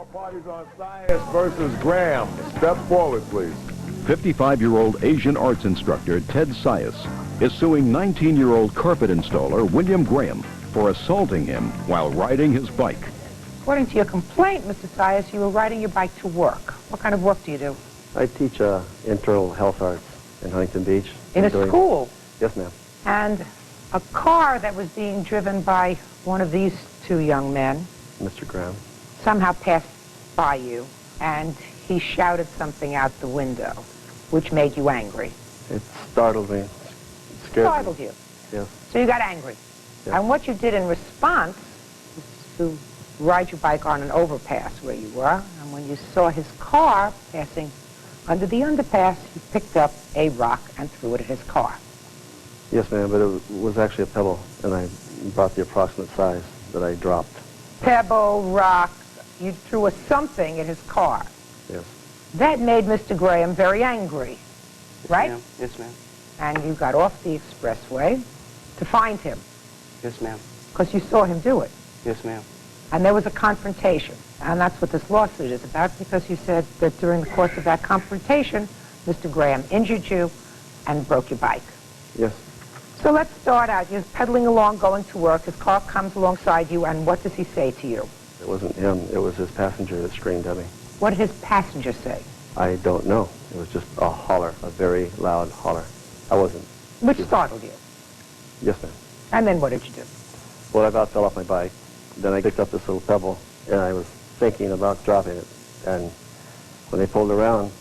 All parties on Sias versus Graham. Step forward, please. 55-year-old Asian arts instructor Ted Sias is suing 19-year-old carpet installer William Graham for assaulting him while riding his bike. According to your complaint, Mr. Sias, you were riding your bike to work. What kind of work do you do? I teach internal health arts in Huntington Beach. In a school? Yes, ma'am. And a car that was being driven by one of these two young men, Mr. Graham, somehow passed by you, and he shouted something out the window, which made you angry. It startled me. It scared Startled me. you? Yes. So you got angry. Yes. And what you did in response was to ride your bike on an overpass where you were, and when you saw his car passing under the underpass, you picked up a rock and threw it at his car. Yes, ma'am, but it was actually a pebble, and I brought the approximate size that I dropped. Pebble, rock, you threw a something at his car. Yes. That made Mr. Graham very angry, right? Ma'am. Yes, ma'am. And you got off the expressway to find him, Yes, ma'am. because you saw him do it. Yes, ma'am. And there was a confrontation. And that's what this lawsuit is about, because you said that during the course of that confrontation, Mr. Graham injured you and broke your bike. Yes. So let's start out. You're pedaling along, going to work. His car comes alongside you, and what does he say to you? It wasn't him. It was his passenger that screamed at me. What did his passenger say? I don't know. It was just a holler, a very loud holler. I wasn't. Which startled you. Yes, ma'am. And then what did you do? Well, I about fell off my bike. Then I picked up this little pebble, and I was thinking about dropping it. And when they pulled around,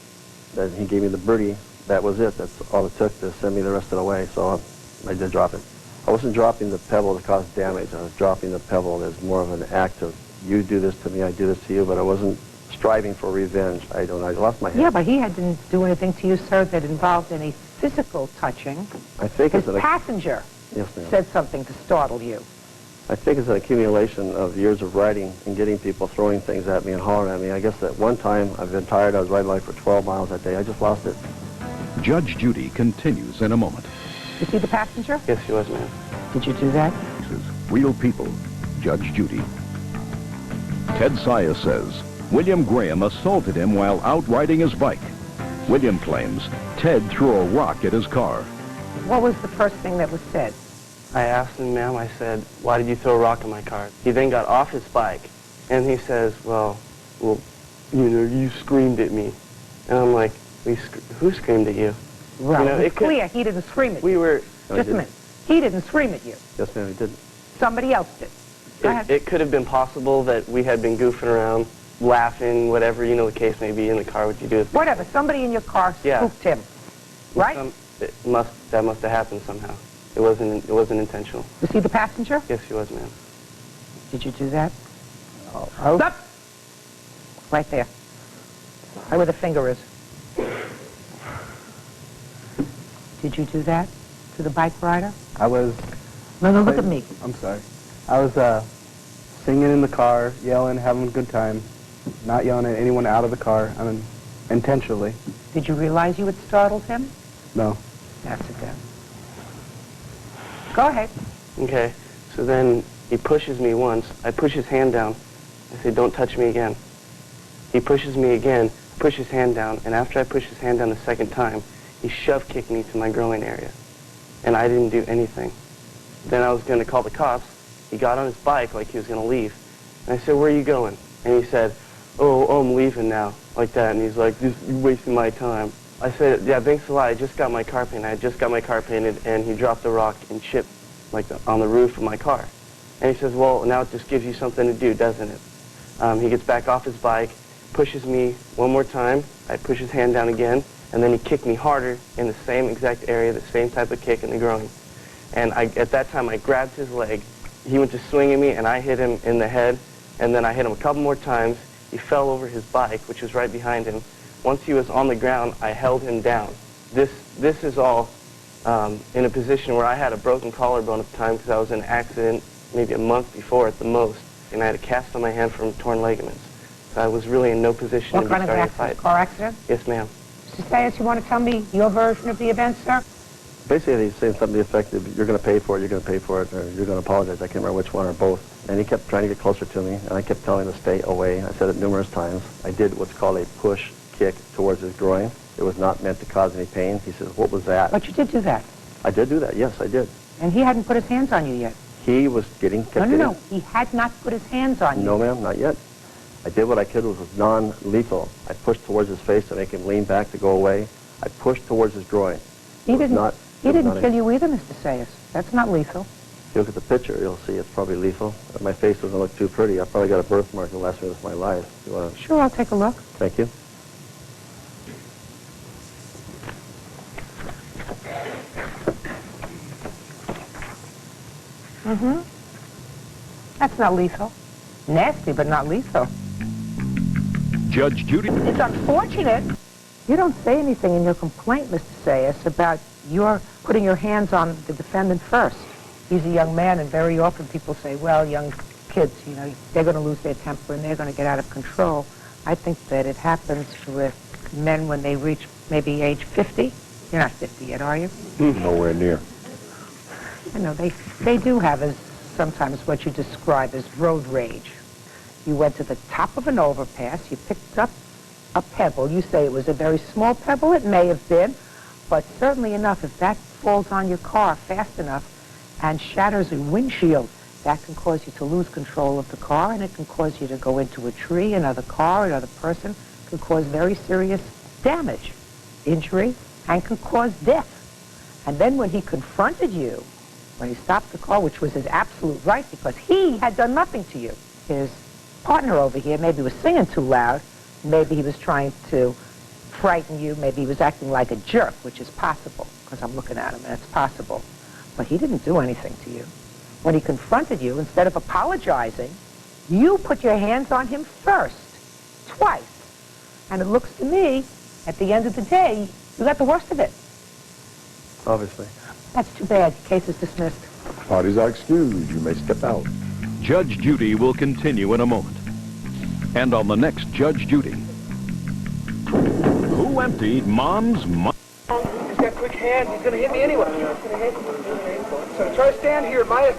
then he gave me the birdie. That was it. That's all it took to send me the rest of the way. So I did drop it. I wasn't dropping the pebble to cause damage. I was dropping the pebble as more of an act of, you do this to me, I do this to you, but I wasn't striving for revenge. I lost my head. Yeah, but he didn't do anything to you, sir, that involved any physical touching. I think His it's passenger yes, ma'am. said something to startle you. I think it's an accumulation of years of riding and getting people throwing things at me and hollering at me. I guess at one time, I've been tired. I was riding like for 12 miles that day. I just lost it. Judge Judy continues in a moment. You see the passenger? Yes, he was, ma'am. Did you do that? Real people, Judge Judy. Ted Sias says William Graham assaulted him while out riding his bike. William claims Ted threw a rock at his car. What was the first thing that was said? I asked him, ma'am, I said, why did you throw a rock in my car? He then got off his bike, and he says, well, you know, you screamed at me. And I'm like, who screamed at you? Well, You know, it's clear he didn't scream at you. We were... Just a minute. He didn't scream at you. Yes, ma'am, he did. Somebody else did. Go ahead. It could have been possible that we had been goofing around, laughing, whatever, you know, the case may be in the car, what you do. Whatever. Somebody in your car Yeah. spooked him. Right? That must have happened somehow. It wasn't intentional. You see the passenger? Yes, he was, ma'am. Did you do that? Oh. Stop! Right there. Right where the finger is. Did you do that to the bike rider? I was... No, look at me. I'm sorry. I was singing in the car, yelling, having a good time, not yelling at anyone out of the car. I mean, intentionally. Did you realize you had startled him? No. That's it then. Go ahead. Okay, so then he pushes me once. I push his hand down. I say, don't touch me again. He pushes me again, push his hand down, and after I push his hand down the second time, he shove-kicked me to my groin area. And I didn't do anything. Then I was going to call the cops. He got on his bike like he was going to leave. And I said, where are you going? And he said, oh, I'm leaving now, like that. And he's like, you're wasting my time. I said, yeah, thanks a lot. I just got my car painted. I just got my car painted, and he dropped a rock and chipped like on the roof of my car. And he says, well, now it just gives you something to do, doesn't it? He gets back off his bike, pushes me one more time. I push his hand down again, and then he kicked me harder in the same exact area, the same type of kick in the groin. And at that time, I grabbed his leg. He went to swing at me, and I hit him in the head, and then I hit him a couple more times. He fell over his bike, which was right behind him. Once he was on the ground, I held him down. This is all in a position where I had a broken collarbone at the time because I was in an accident maybe a month before at the most, and I had a cast on my hand from torn ligaments. So I was really in no position to be starting a fight. Car accident? Yes, ma'am. Mr. Sias, you want to tell me your version of the event, sir? Basically, he's saying something to the effect of, you're going to pay for it, you're going to pay for it, or you're going to apologize. I can't remember which one or both. And he kept trying to get closer to me, and I kept telling him to stay away. I said it numerous times. I did what's called a push kick towards his groin. It was not meant to cause any pain. He says, what was that? But you did do that. I did do that, yes, I did. And he hadn't put his hands on you yet. He was kept getting... No. He had not put his hands on you. No, ma'am, not yet. I did what I could, was non-lethal. I pushed towards his face to make him lean back to go away. I pushed towards his groin. He didn't kill you. you either, Mr. Sias. That's not lethal. If you look at the picture, you'll see it's probably lethal. My face doesn't look too pretty. I've probably got a birthmark that lasts me the rest of my life. You want to... Sure, I'll take a look. Thank you. Mm-hmm. That's not lethal. Nasty, but not lethal. Judge Judy... It's unfortunate. You don't say anything in your complaint, Mr. Sias, about your putting your hands on the defendant first. He's a young man, and very often people say, well, young kids, you know, they're going to lose their temper and they're going to get out of control. I think that it happens with men when they reach maybe age 50. You're not 50 yet, are you? Nowhere near. I know, they do have sometimes what you describe as road rage. You went to the top of an overpass, you picked up a pebble. You say it was a very small pebble. It may have been, but certainly enough, if that falls on your car fast enough and shatters a windshield, that can cause you to lose control of the car, and it can cause you to go into a tree, another car, another person. It can cause very serious damage, injury, and can cause death. And then when he confronted you, when he stopped the car, which was his absolute right because he had done nothing to you, his partner over here maybe was singing too loud, maybe he was trying to frighten you, maybe he was acting like a jerk, which is possible, because I'm looking at him and it's possible. But he didn't do anything to you. When he confronted you, instead of apologizing, you put your hands on him first, twice. And it looks to me, at the end of the day, you got the worst of it. Obviously. That's too bad. Case is dismissed. Parties are excused. You may step out. Judge Judy will continue in a moment. And on the next Judge Judy. Who emptied Mom's money? He's got quick hands. He's going to hit me anyway. So try to stand here.